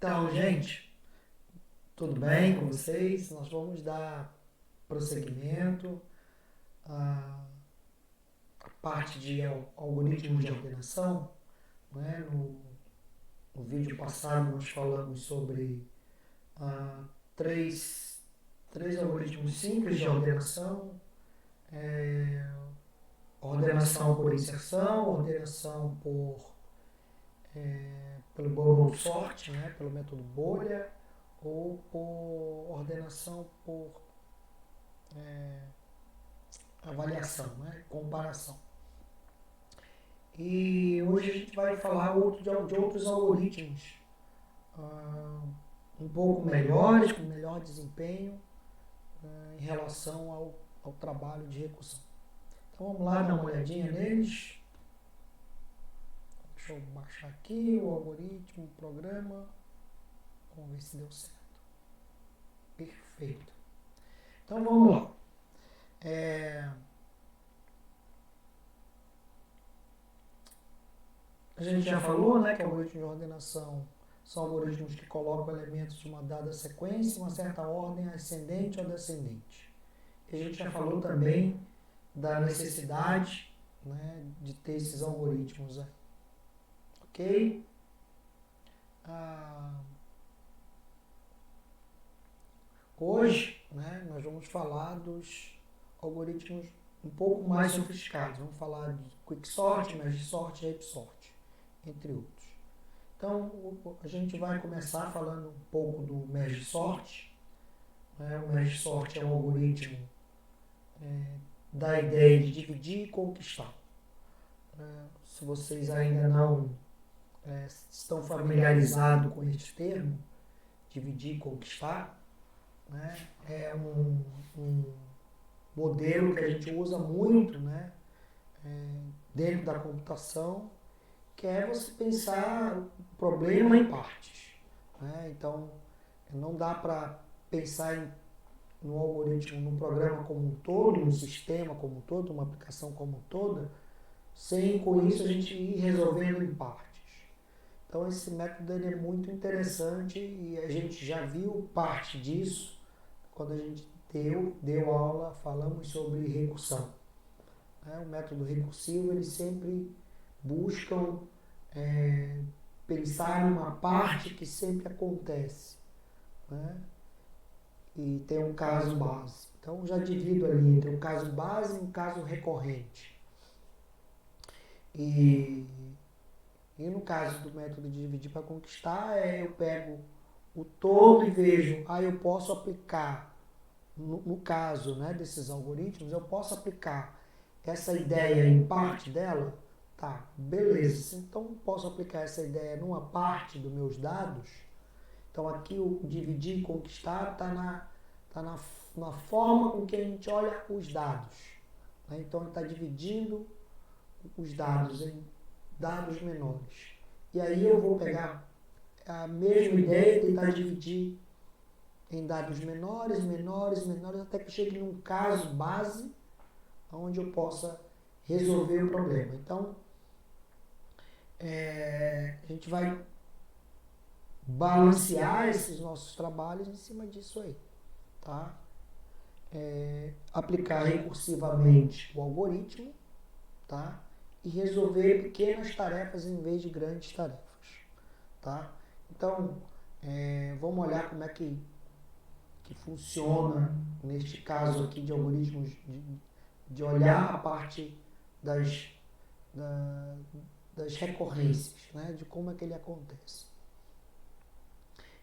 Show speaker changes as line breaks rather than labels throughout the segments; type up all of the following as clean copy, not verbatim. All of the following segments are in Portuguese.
Então, gente, tudo bem com vocês? Nós vamos dar prosseguimento à parte de algoritmos de ordenação. Né? No vídeo passado nós falamos sobre ah, três, três algoritmos simples de ordenação. Ordenação por inserção, ordenação pelo bubble sort, né? Pelo método bolha, ou por ordenação por avaliação, né? Comparação. E hoje a gente vai falar de outros algoritmos um pouco melhores, com melhor desempenho em relação ao trabalho de recursão. Então vamos lá dar uma olhadinha neles. Deixa eu baixar aqui o algoritmo, o programa. Vamos ver se deu certo. Perfeito. Então vamos lá. A gente já falou, né, que algoritmos de ordenação são algoritmos que colocam elementos de uma dada sequência em uma certa ordem ascendente ou descendente. E a gente já falou também da necessidade, né, de ter esses algoritmos. Ok? Hoje, né, nós vamos falar dos algoritmos um pouco mais sofisticados. Vamos falar de quicksort, merge sort e heap sort, entre outros. Então, a gente vai começar falando um pouco do merge sort. O merge sort é um algoritmo da ideia de dividir e conquistar. Se vocês ainda não estão familiarizados com este termo, dividir e conquistar, né, é um modelo que a gente usa muito, né, dentro da computação, que é você pensar o problema em partes. Né? Então, não dá para pensar no algoritmo, no programa como um todo, no sistema como um todo, uma aplicação como um toda, sem com isso a gente ir resolvendo em partes. Então esse método ele é muito interessante e a gente já viu parte disso quando a gente deu aula, falamos sobre recursão. O método recursivo ele sempre busca pensar em uma parte que sempre acontece, né? E tem um caso base. Então já divido ali entre um caso base e um caso recorrente. E no caso do método de dividir para conquistar, eu pego o todo e vejo, eu posso aplicar, no caso, né, desses algoritmos, eu posso aplicar essa ideia em parte dela. Tá, beleza. Então, posso aplicar essa ideia numa parte dos meus dados. Então, aqui o dividir e conquistar está na forma com que a gente olha os dados. Né? Então, ele está dividindo os dados em dados menores. E aí eu vou pegar a mesma ideia e tentar dividir em dados menores, até que chegue num caso base, onde eu possa resolver o problema. Então, a gente vai balancear esses nossos trabalhos em cima disso aí, tá? Aplicar recursivamente o algoritmo, tá? E resolver pequenas tarefas em vez de grandes tarefas, tá? Então, vamos olhar como é que funciona neste caso aqui de algoritmos de olhar a parte das recorrências, né? De como é que ele acontece.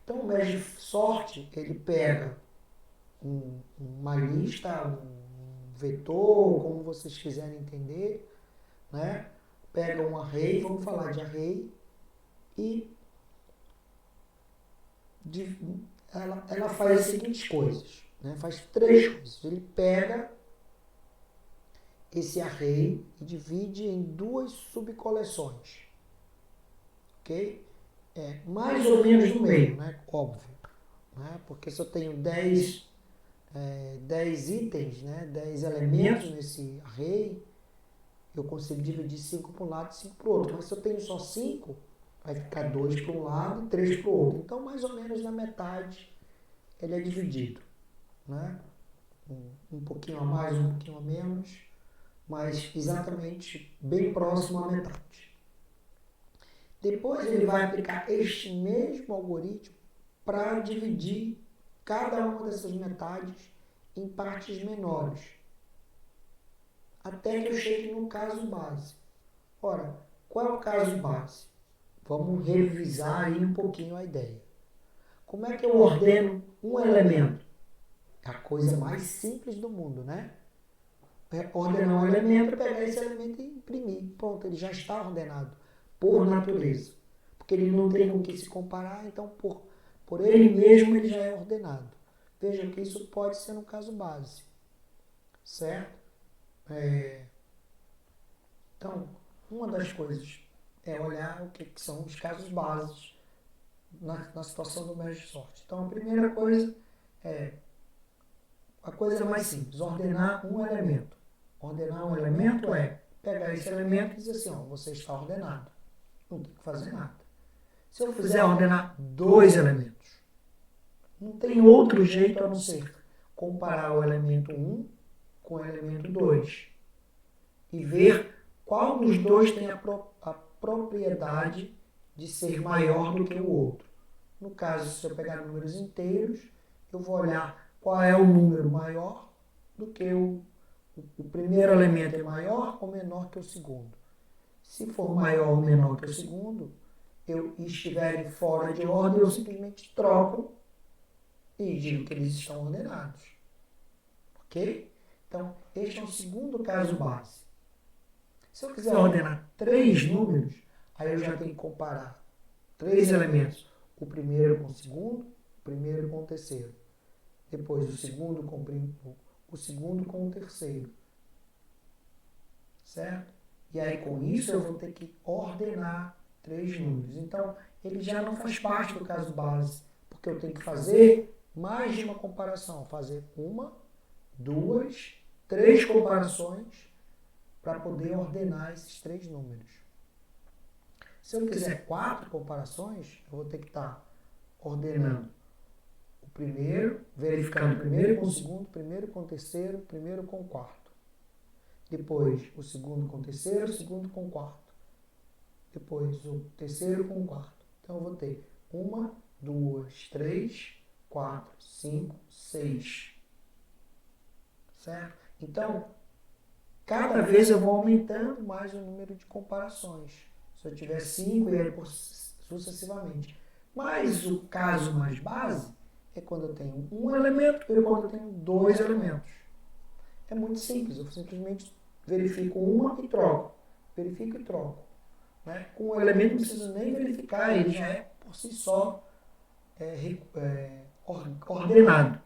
Então, o merge sort, ele pega uma lista, um vetor, como vocês quiserem entender, né? Pega um array, vamos falar de array, e ela faz as seguintes coisas, né? Faz três coisas. Ele pega esse array e divide em duas subcoleções, ok? Mais ou menos no meio, né? Óbvio, né? Porque se eu tenho 10 itens, né? 10 elementos nesse array, eu consigo dividir 5 para um lado e 5 para o outro. Mas se eu tenho só 5, Vai ficar 2 para um lado e 3 para o outro. Então, mais ou menos na metade ele é dividido, né? Um pouquinho a mais, um pouquinho a menos, mas exatamente bem próximo à metade. Depois ele vai aplicar este mesmo algoritmo para dividir cada uma dessas metades em partes menores, até que eu chegue no caso base. Ora, qual é o caso base? Vamos revisar aí um pouquinho a ideia. Como é que eu ordeno um elemento? É a coisa mais simples do mundo, né? Ordenar um elemento é pegar esse elemento e imprimir. Pronto, ele já está ordenado por natureza. Porque ele não tem com o que se comparar, então por ele mesmo ele já é ordenado. Veja que isso pode ser no caso base. Certo? Então, uma das coisas é olhar o que são os casos bases na situação do merge sort. Então, a primeira coisa é a coisa mais simples, ordenar um elemento. Ordenar um elemento é pegar esse elemento e dizer assim, ó, você está ordenado. Não tem que fazer nada. Se eu fizer ordenar 2 elementos, não tem outro jeito a não ser comparar o elemento 1 com o elemento 2 e ver qual dos dois tem a propriedade de ser maior do que o outro. No caso, se eu pegar números inteiros, eu vou olhar qual é o número maior do que o primeiro elemento é maior ou menor que o segundo. Se for maior ou menor que o segundo, e estiverem fora de ordem, eu simplesmente troco e digo que eles estão ordenados. Ok? Então, este é o segundo caso base. Se eu quiser ordenar 3 números, aí eu já tenho que comparar 3 elementos. O primeiro com o segundo, o primeiro com o terceiro. Depois o segundo com o terceiro. Certo? E aí com isso eu vou ter que ordenar 3 números. Então ele já não faz parte do caso base, porque eu tenho que fazer mais de uma comparação. Fazer 1, 2, 3 comparações para poder ordenar esses 3 números. Se eu quiser 4 comparações, eu vou ter que estar ordenando o primeiro, verificando o primeiro com o segundo, o primeiro com o terceiro, o primeiro com o quarto. Depois o segundo com o terceiro, o segundo com o quarto. Depois o terceiro com o quarto. Então eu vou ter 1, 2, 3, 4, 5, 6. Certo? Então, cada vez eu vou aumentando mais o número de comparações. Se eu tiver 5 e aí sucessivamente. Mas o caso mais base é quando eu tenho um elemento e quando eu tenho 2 elementos. É muito simples, eu simplesmente verifico uma e troco. Verifico e troco. Né? Com o elemento não preciso nem verificar, ele já é por si só ordenado.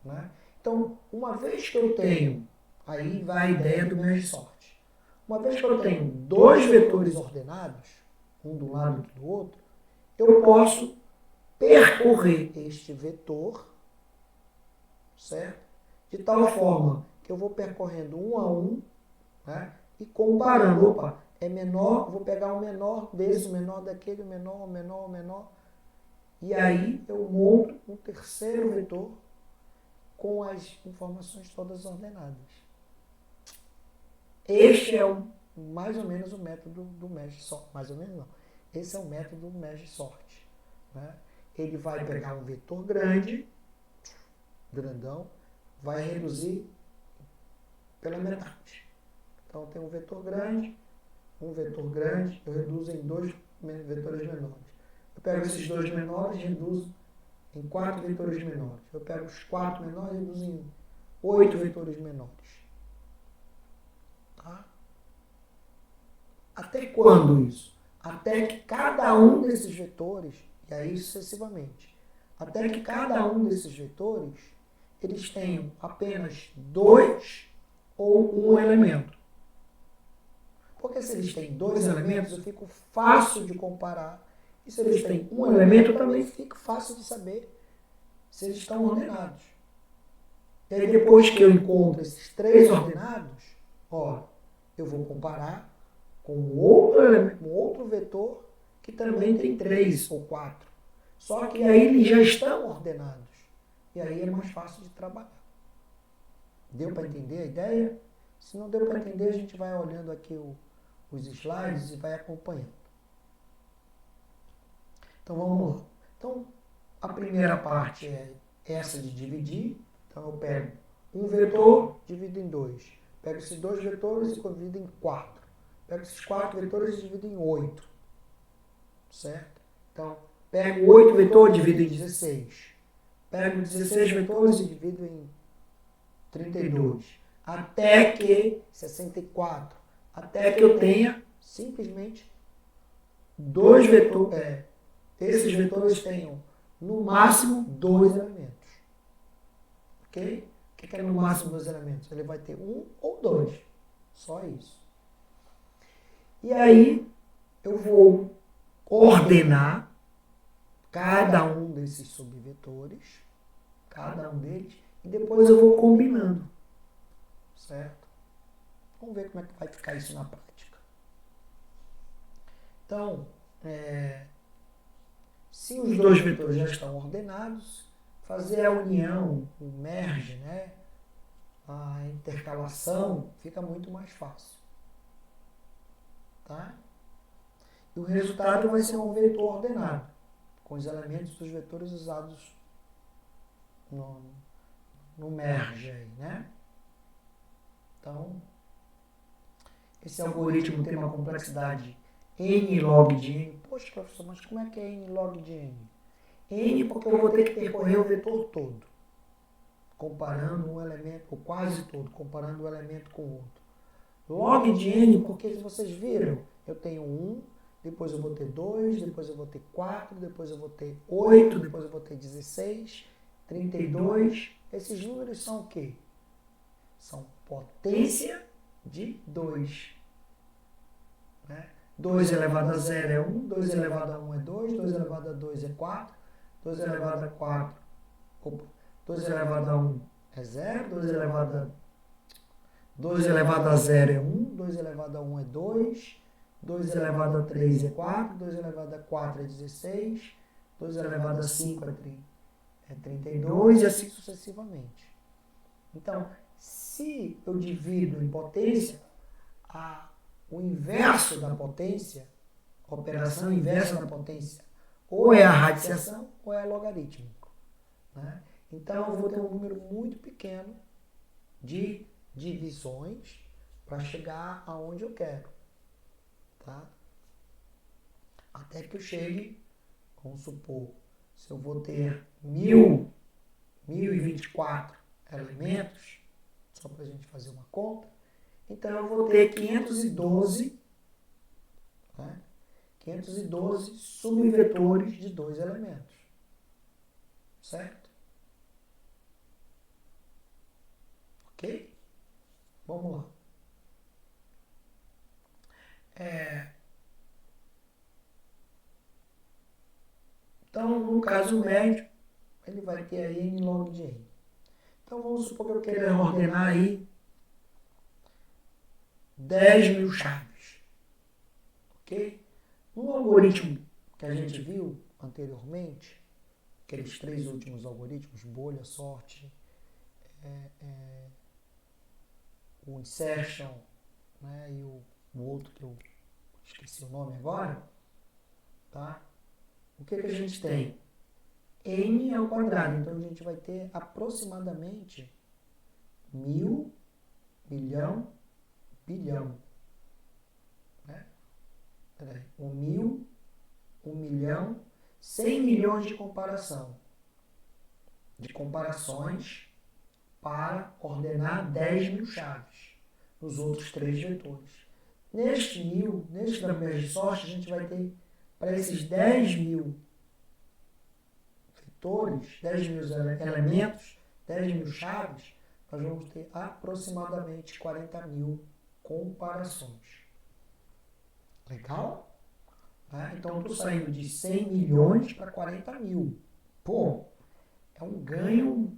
Né? Então, uma vez que eu tenho, aí vai a ideia do merge sort. Uma vez que eu tenho 2 vetores ordenados, um do lado do outro, eu posso percorrer este vetor, certo? De tal forma que eu vou percorrendo um a um, né? E comparando, opa, é menor, vou pegar o menor desse, o menor daquele, o menor, o menor, o menor. E aí eu monto um terceiro vetor com as informações todas ordenadas. Este é mais ou menos o método do merge sort. Mais ou menos não. Esse é o método do merge sort. Né? Ele vai pegar um vetor grande, grandão, vai reduzir pela metade. Então tem um vetor grande, eu reduzo em 2 vetores menores. Eu pego esses 2 menores e reduzo em 4 vetores menores. Eu pego os 4 menores e reduzo em 8 vetores menores. Tá? Até quando isso? Até que cada um desses vetores, e aí sucessivamente, até que cada um desses vetores, eles tenham apenas 2 ou um elemento. Porque se eles têm 2 elementos, eu fico fácil de comparar. E se eles têm um elemento, também fica fácil de saber se eles estão ordenados. E aí depois que eu encontro esses 3 ordenados, ó, eu vou comparar com outro vetor que também tem 3 ou 4. Só que aí eles já estão ordenados. E aí é mais fácil de trabalhar. Deu para entender a ideia? Se não deu para entender, a gente vai olhando aqui os slides e vai acompanhando. Então vamos lá. Então, a primeira parte é essa de dividir. Então eu pego um vetor, divido em 2. Pego esses 2 vetores e divido em 4. Pego esses 4 vetores e divido em 8. Certo? Então, pego 8 vetores e divido em 16. Pego 16 vetores e divido em 32. Até que 64. Até que eu tenha simplesmente dois vetores. Esses vetores tenham no máximo 2 elementos. Ok? O que é no máximo 2 elementos? Ele vai ter 1 ou 2. Só isso. E aí eu vou ordenar cada um desses subvetores, cada um deles, e depois eu vou combinando. Certo? Vamos ver como é que vai ficar isso na prática. Então, se os dois vetores já estão ordenados, fazer a união, o merge, né? A intercalação, fica muito mais fácil. Tá? E o resultado vai ser um vetor ordenado, com os elementos dos vetores usados no merge aí, né? Então, esse algoritmo tem uma complexidade n log de n. Poxa, professor, mas como é que é n log de n? N porque eu vou ter que percorrer o vetor todo, comparando um elemento, ou quase todo, comparando um elemento com o outro. Log de n porque vocês viram, eu tenho 1, depois eu vou ter 2, depois eu vou ter 4, depois eu vou ter 8, depois eu vou ter 16, 32. Esses números são o quê? São potência de 2. Né? 2 elevado a 0 é 1, 2 elevado a 1 é 2, 2 elevado a 2 é 4, 2 elevado a 4, 2 elevado a 1 é 0, 2 elevado a 0 é 1, 2 elevado a 1 é 2, 2 elevado a 3 é 4, 2 elevado a 4 é 16, 2 elevado a 5 é 32 e assim sucessivamente. Então, se eu divido em potência, o inverso da potência, a operação inversa da potência, ou é a radiciação ou é logarítmico. Né? Então, eu vou ter um número muito pequeno de divisões para chegar aonde eu quero. Tá? Até que eu chegue, vamos supor, se eu vou ter 1024 elementos, só para a gente fazer uma conta, então eu vou ter 512, né? 512 subvetores de 2 elementos. Certo? Ok? Vamos lá. Então, no caso médio, ele vai ter aí n log de n. Então, vamos supor que eu queira ordenar aí 10.000 chaves. Ok? No algoritmo que a gente viu anteriormente, aqueles 3 últimos algoritmos, bolha, sorte, o insertion, né, e o outro que eu esqueci o nome agora, tá? O que a gente tem? N ao quadrado, então a gente vai ter aproximadamente 1000, milhão, bilhão. Né? Peraí, 1.000, 1.000.000, 100 milhões de comparações para ordenar 10.000 chaves nos outros 3 vetores. Neste da merge sorte, a gente vai ter, para esses 10.000 vetores, 10.000 elementos, 10.000 chaves, nós vamos ter aproximadamente 40.000 comparações. Legal? Então, eu estou saindo de 100 milhões para 40.000. Pô, é um ganho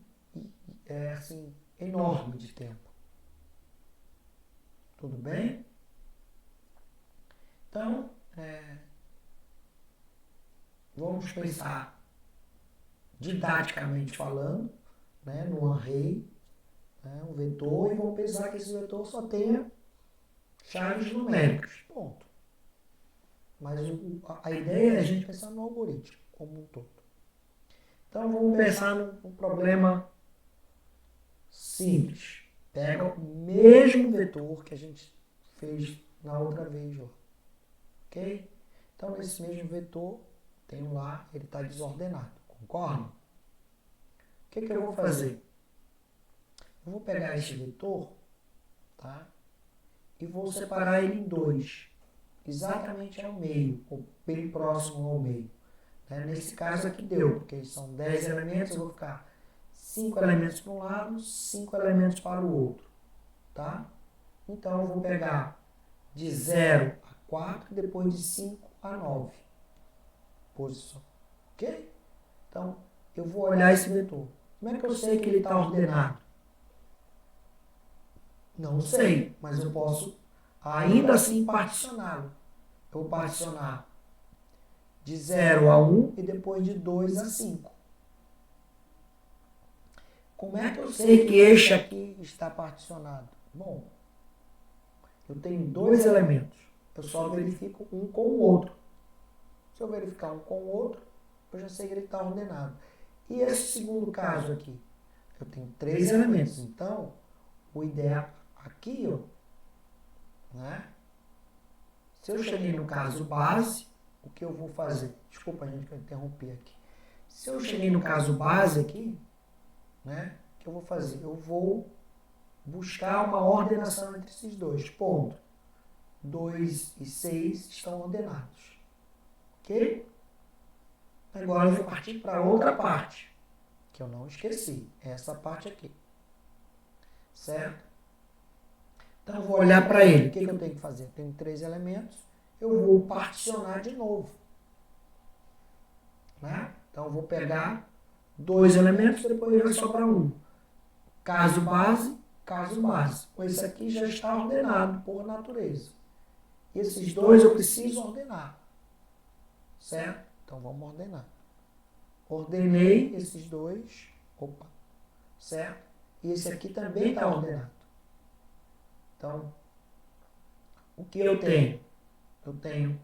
assim, enorme de tempo. Tudo bem? Então, vamos pensar didaticamente falando, né, no array, né, um vetor, e vamos pensar que esse vetor só tenha chaves numéricas. Ponto. Mas a ideia é a gente pensar no algoritmo como um todo. Então vamos pensar num problema simples. Pega o mesmo vetor que a gente fez na outra vez lá. Ok? Então nesse mesmo vetor, tenho lá, ele está desordenado. Concorda? O que eu vou fazer? Eu vou pegar esse vetor, tá? E vou separar ele em dois. Exatamente ao meio, ou bem próximo ao meio. Né? Nesse caso aqui deu, porque são 10 elementos, eu vou ficar 5 elementos para um lado, 5 elementos para o outro. Tá? Então eu vou pegar de 0 a 4, depois de 5 a 9 posição. Ok? Então eu vou olhar esse vetor. Como é que eu sei que ele está ordenado? Não sei, mas eu posso ainda assim particioná-lo. Eu vou particionar de 0 a 1 e depois de 2 a 5. Como é que eu sei que este aqui está particionado? Bom, eu tenho dois elementos. Eu só verifico um com o outro. Se eu verificar um com o outro, eu já sei que ele está ordenado. E esse segundo caso aqui? Eu tenho 3 elementos. Então, o ideal aqui, ó, né? Se eu cheguei no caso base, o que eu vou fazer? Desculpa, gente, que eu interrompi aqui. Se eu cheguei no caso base aqui, né? O que eu vou fazer? Eu vou buscar uma ordenação entre esses dois. Ponto. 2 e 6 estão ordenados. Ok? Agora eu vou partir para outra parte, que eu não esqueci. Essa parte aqui. Certo? Então eu vou olhar para ele. O que eu tenho que fazer? Eu tenho 3 elementos. Eu vou particionar de novo. Né? Então eu vou pegar 2 elementos, depois vai sobrar um. Caso base, caso base. Esse aqui já está ordenado por natureza. Esses dois eu preciso ordenar. Certo? Então vamos ordenar. Ordenei esses dois. Opa. Certo? E esse aqui também está ordenado. Então, o que eu tenho? Eu tenho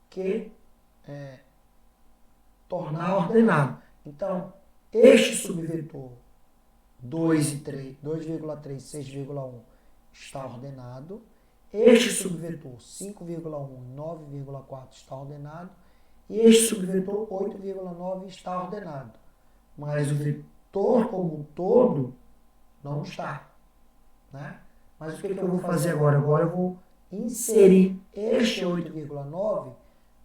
que tornar ordenado. Então, este subvetor 2,3, 6,1 está ordenado. Este subvetor 5,1, 9,4 está ordenado. E este subvetor 8,9 está ordenado. Mas o vetor como um todo não está. Né? Mas o que eu vou fazer agora? Agora eu vou inserir este 8,9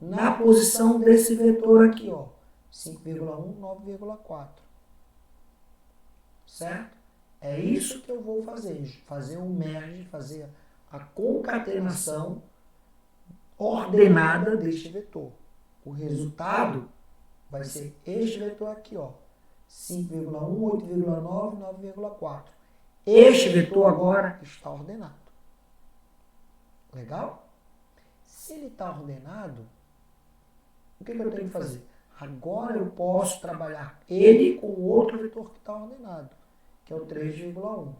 na posição desse vetor aqui, ó, 5,1, 9,4. Certo? É isso que eu vou fazer. Fazer um merge, fazer a concatenação ordenada deste vetor. O resultado vai ser este vetor aqui, ó, 5,1, 8,9, 9,4. Este vetor agora está ordenado. Legal? Se ele está ordenado, o que eu tenho que fazer? Agora eu posso trabalhar ele com o outro vetor que está ordenado, que é o 3,1.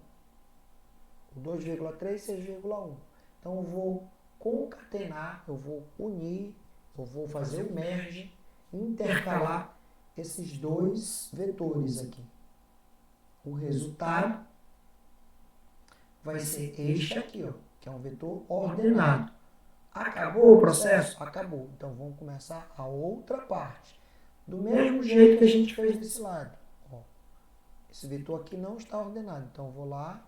O 2,3, 6,1. Então eu vou concatenar, eu vou unir, eu vou fazer o merge, intercalar esses dois vetores aqui. O resultado vai ser este aqui, ó, que é um vetor ordenado. Acabou o processo? Acabou. Então vamos começar a outra parte. Do mesmo jeito que a gente fez desse lado. Ó, esse vetor aqui não está ordenado. Então eu vou lá,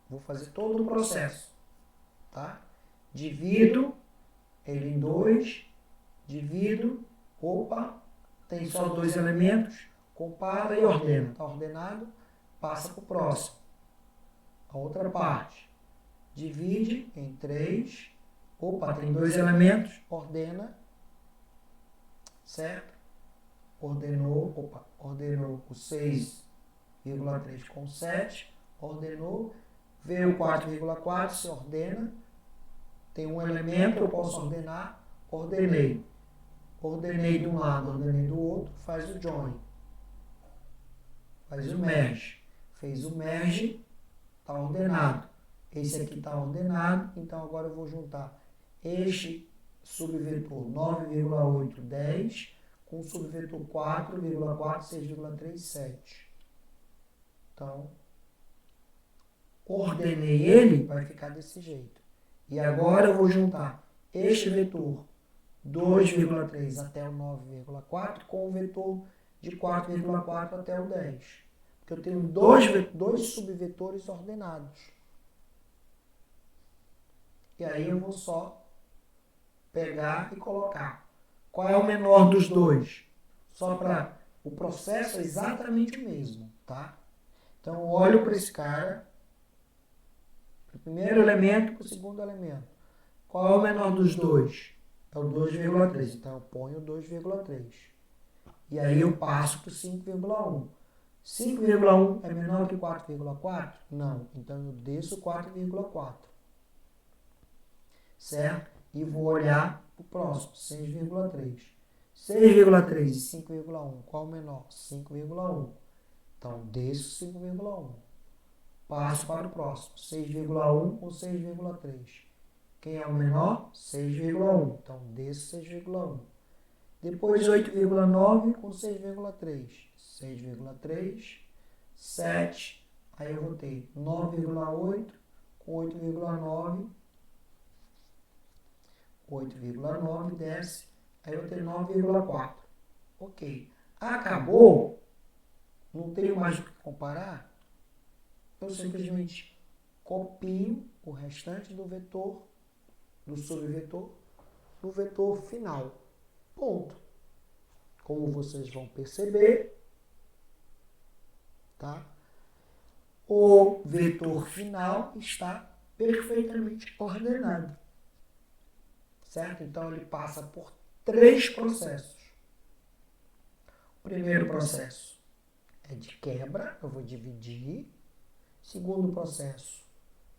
vou fazer todo o processo. Tá? Divido ele em 2, divido, opa, tem só 2 elementos, compara e ordena. Está ordenado, passa para o próximo. A outra parte. Divide em 3. Opa, tem 2 elementos. Ordena. Certo? Ordenou o 6,3 com 7. Ordenou. Veio o 4,4, se ordena. Tem um elemento, eu posso ordenar. Ordenei. ordenei de um lado, ordenei do outro, faz o join. Faz o merge. Fez o merge, está ordenado. Esse aqui está ordenado, então agora eu vou juntar este subvetor 9,810 com o subvetor 4,4637. Então, ordenei ele, vai ficar desse jeito. E agora eu vou juntar este vetor 2,3 até o 9,4 com o vetor de 4,4 até o 10. Porque eu tenho dois subvetores ordenados. E aí eu vou só pegar e colocar. Qual é o menor dos dois? Só para... O processo é exatamente o mesmo, tá? Então, eu olho para esse cara, para o primeiro elemento e para o segundo elemento. Qual é o menor dos dois? É o 2,3. Então, eu ponho 2,3. E aí eu passo para o 5,1. 5,1 é menor que 4,4? Não. Então, eu desço 4,4. Certo? E vou olhar para o próximo, 6,3. 6,3 e 5,1. Qual é o menor? 5,1. Então, desço 5,1. Passo para o próximo, 6,1 com 6,3. Quem é o menor? 6,1. Então, desço 6,1. Depois 8,9 com 6,3. 6,3, 7. Aí eu vou ter 9,8 com 8,9. 8,9 desce. Aí eu vou ter 9,4. Ok. Acabou. Não tenho mais o que comparar. Eu simplesmente copio o restante do vetor, do subvetor, no vetor final. Ponto. Como vocês vão perceber, tá? O vetor final está perfeitamente ordenado. Certo? Então, ele passa por 3 processos. O primeiro processo é de quebra, eu vou dividir. Segundo processo,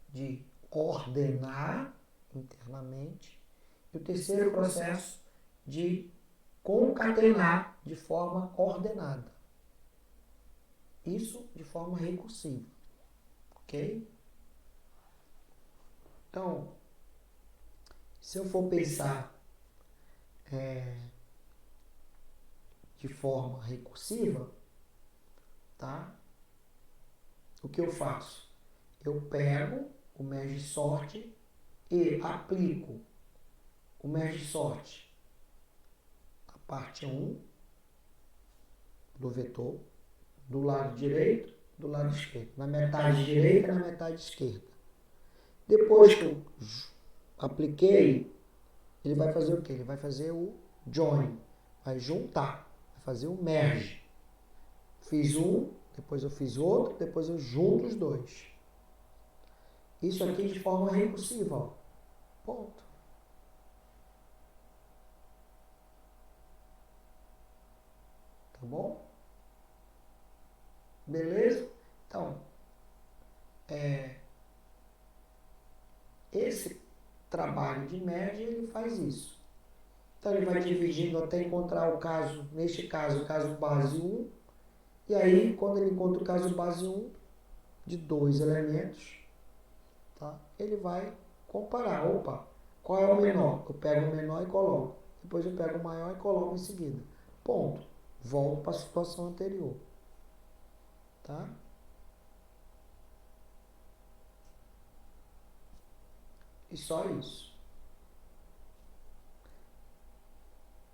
de ordenar internamente. E o terceiro processo, de concatenar de forma ordenada. Isso de forma recursiva. Ok? Então, se eu for pensar de forma recursiva, tá? O que eu faço? Eu pego o merge sort e aplico o merge sort na parte 1 do vetor, do lado direito, do lado esquerdo, na metade direita e na metade esquerda. Depois que eu apliquei, ele vai fazer o quê? Ele vai fazer o join, vai juntar, vai fazer o merge. Fiz um, depois eu fiz outro, depois eu junto os dois. Isso aqui de forma recursiva, ó. Ponto. Tá bom? Beleza? Então, esse trabalho de merge, ele faz isso. Então, ele vai dividindo até encontrar o caso, neste caso, o caso base 1. E aí, quando ele encontra o caso base 1, de 2 elementos, tá? Ele vai comparar. Opa, qual é o menor? Eu pego o menor e coloco. Depois eu pego o maior e coloco em seguida. Ponto. Volto para a situação anterior. Tá? E só isso.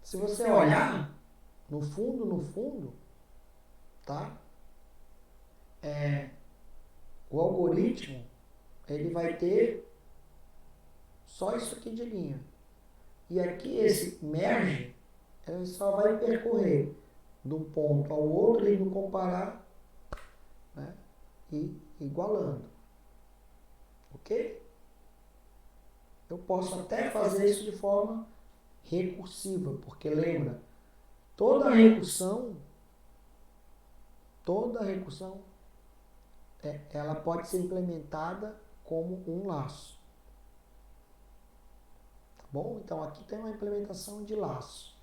Se você olhar, no fundo, tá? O algoritmo, ele vai ter só isso aqui de linha. E aqui esse merge, ele só vai percorrer de um ponto ao outro, indo comparar, né? E igualando. Ok? Eu posso até fazer isso de forma recursiva, porque lembra, toda recursão, ela pode ser implementada como um laço. Tá bom? Então aqui tem uma implementação de laço.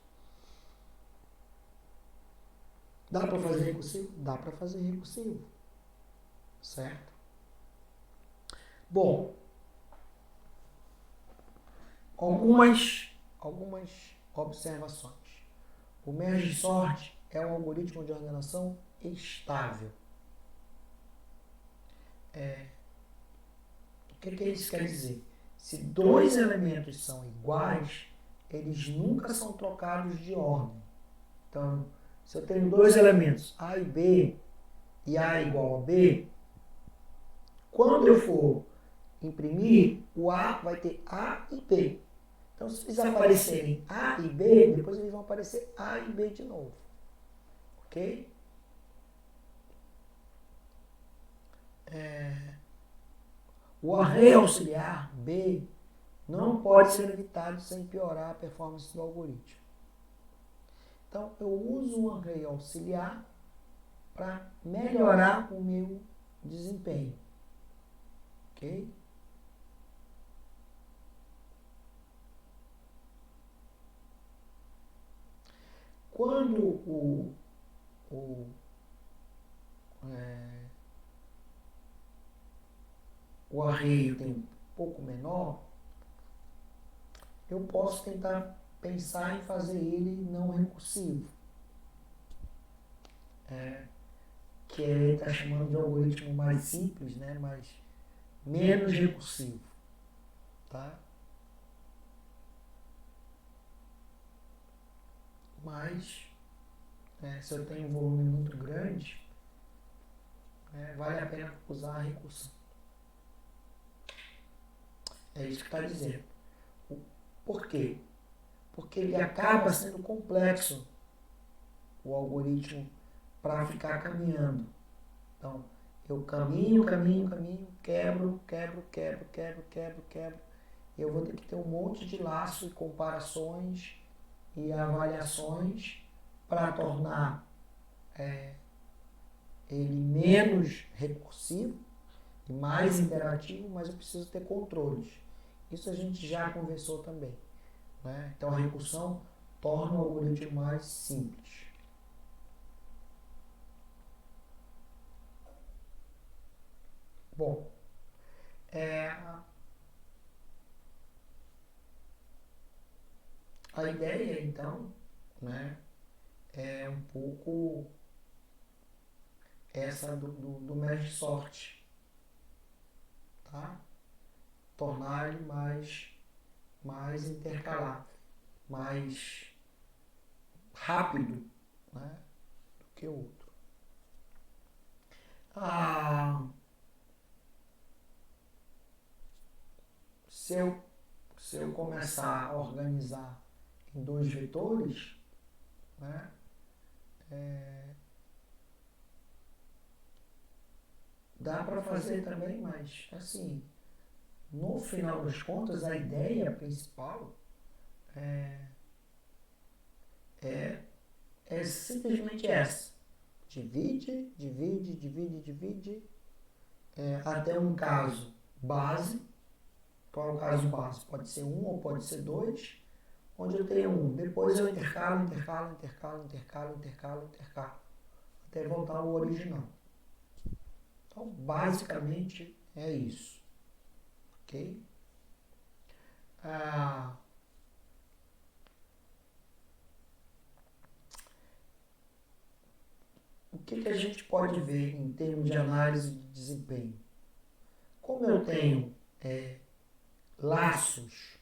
Dá para fazer recursivo? Dá para fazer recursivo, certo? Bom, algumas observações. O merge sort é um algoritmo de ordenação estável. O que isso quer dizer? Se dois elementos são iguais, eles nunca são trocados de ordem. Então, se eu tenho dois elementos, A e B, e A é igual a B, quando eu for imprimir, o A vai ter A e B. Então, se eles aparecerem A e B, depois eles vão aparecer A e B de novo. Ok? O array auxiliar B não pode ser evitado sem piorar a performance do algoritmo. Então, eu uso um array auxiliar para melhorar o meu desempenho. Ok? Quando o array tem um pouco menor, eu posso tentar pensar em fazer ele não recursivo. Que ele está chamando de algoritmo mais simples, né? Mas menos recursivo. Tá? Mas, se eu tenho um volume muito grande, vale a pena usar a recursão. É isso que está dizendo. Por quê? Porque ele acaba sendo complexo, o algoritmo, para ficar caminhando. Então, eu caminho, quebro. Eu vou ter que ter um monte de laço e comparações e avaliações para tornar ele menos recursivo e mais interativo, mas eu preciso ter controles. Isso a gente já conversou também. Né? Então, a recursão torna o algoritmo mais simples. Bom, a ideia, então, né, é um pouco essa do merge sort, tá? Tornar ele mais intercalável, mais rápido, né, do que o outro. Se eu começar a organizar em dois vetores, né, dá para fazer também, mas assim, no final das contas, a ideia principal é simplesmente essa. Divide, até um caso base. Qual é o caso base? Pode ser um ou pode ser dois, onde eu tenho um. Depois eu intercalo, até voltar ao original. Então, basicamente, é isso. Ok? O que a gente pode ver em termos de análise de desempenho? Como eu tenho laços,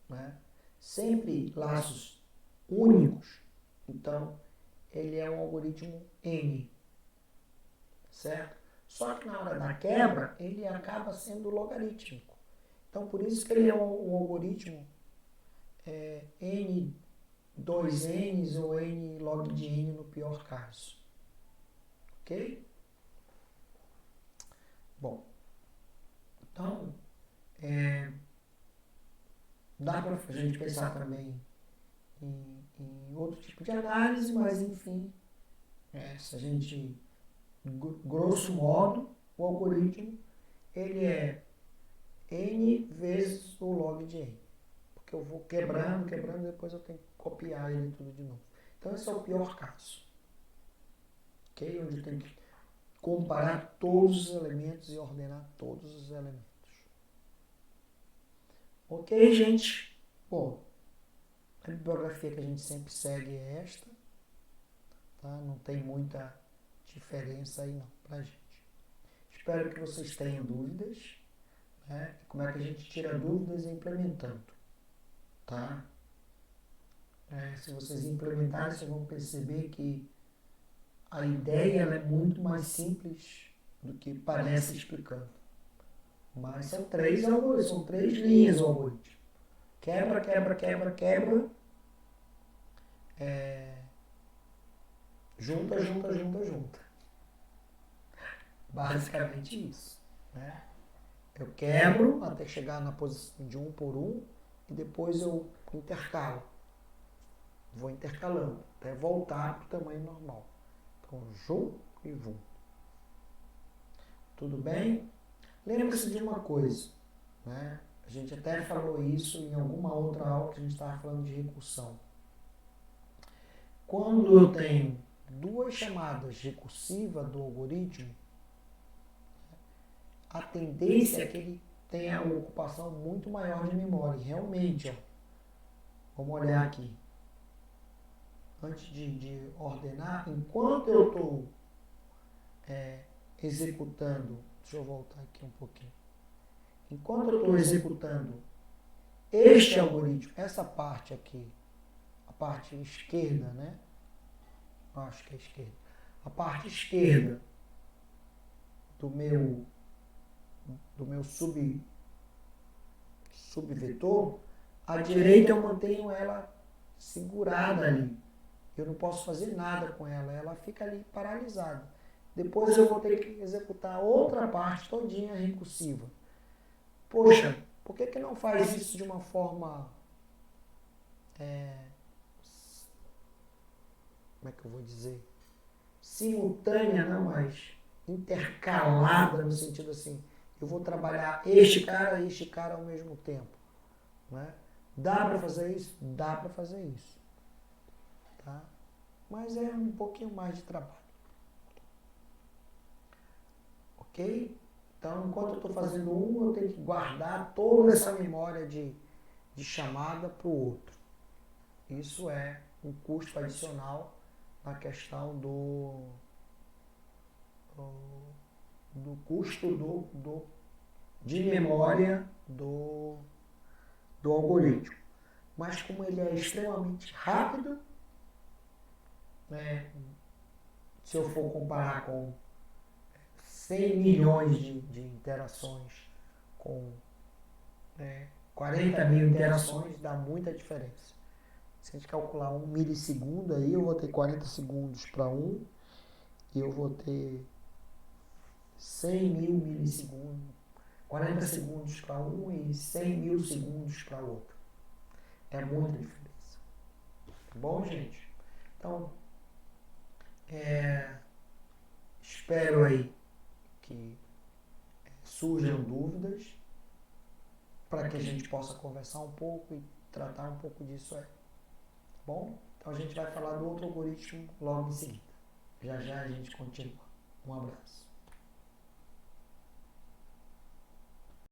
né, sempre laços únicos, então ele é um algoritmo N, certo? Só que na hora da quebra, ele acaba sendo logarítmico. Então, por isso que ele é um algoritmo N, 2Ns ou N log de N no pior caso. Ok? Bom, então, dá para a gente pensar também em outro tipo de análise, mas enfim, se a gente, grosso modo, o algoritmo, ele é N vezes o log de N. Porque eu vou quebrando, depois eu tenho que copiar ele tudo de novo. Então, esse é o pior caso. ok? Onde eu tenho que comparar todos os elementos e ordenar todos os elementos. Ok, gente? Bom, a bibliografia que a gente sempre segue é esta, tá? Não tem muita diferença aí não, pra gente. Espero que vocês tenham dúvidas, né? Como é que a gente tira dúvidas implementando, tá? Se vocês implementarem, vocês vão perceber que a ideia ela é muito mais simples do que parece explicando. Mas são três algoritmos, são três linhas o algoritmo. Quebra, quebra, quebra, quebra. Junta, junta, junta, junta. Basicamente isso, né? Eu quebro até chegar na posição de um por um e depois eu intercalo. Vou intercalando até voltar para o tamanho normal. Então, jum e vum. Tudo bem? Lembre-se de uma coisa, né? A gente até falou isso em alguma outra aula que a gente estava falando de recursão. Quando eu tenho duas chamadas recursivas do algoritmo, a tendência é que ele tenha uma ocupação muito maior de memória. Realmente, ó, vamos olhar aqui. Antes de ordenar, enquanto eu estou executando, deixa eu voltar aqui um pouquinho. Enquanto eu estou executando este algoritmo, essa parte aqui, a parte esquerda, né? Acho que é esquerda. A parte esquerda do meu subvetor, a direita eu mantenho ela segurada ali. Eu não posso fazer nada com ela, ela fica ali paralisada. Depois eu vou ter que executar outra parte todinha recursiva. Poxa, por que não faz isso de uma forma... como é que eu vou dizer? Simultânea, não, mas intercalada, no sentido assim, eu vou trabalhar este cara e este cara ao mesmo tempo. Né? Dá para fazer isso? Dá para fazer isso. Tá? Mas é um pouquinho mais de trabalho. Ok? Então, enquanto eu estou fazendo um, eu tenho que guardar toda essa memória de chamada para o outro. Isso é um custo adicional na questão do custo de memória do algoritmo. Mas como ele é extremamente rápido, né, se eu for comparar com 100 milhões de interações com 40 mil interações, dá muita diferença. Se a gente calcular 1 milissegundo aí, eu vou ter 40 segundos para um e eu vou ter 100 mil milissegundos, 40 segundos para um e 100 mil segundos para outro. É muita diferença. Tá bom, gente? Então, espero aí que surjam dúvidas para que a gente possa conversar um pouco e tratar um pouco disso aí. Tá bom? Então a gente vai falar do outro algoritmo logo em seguida. Já já a gente continua. Um abraço.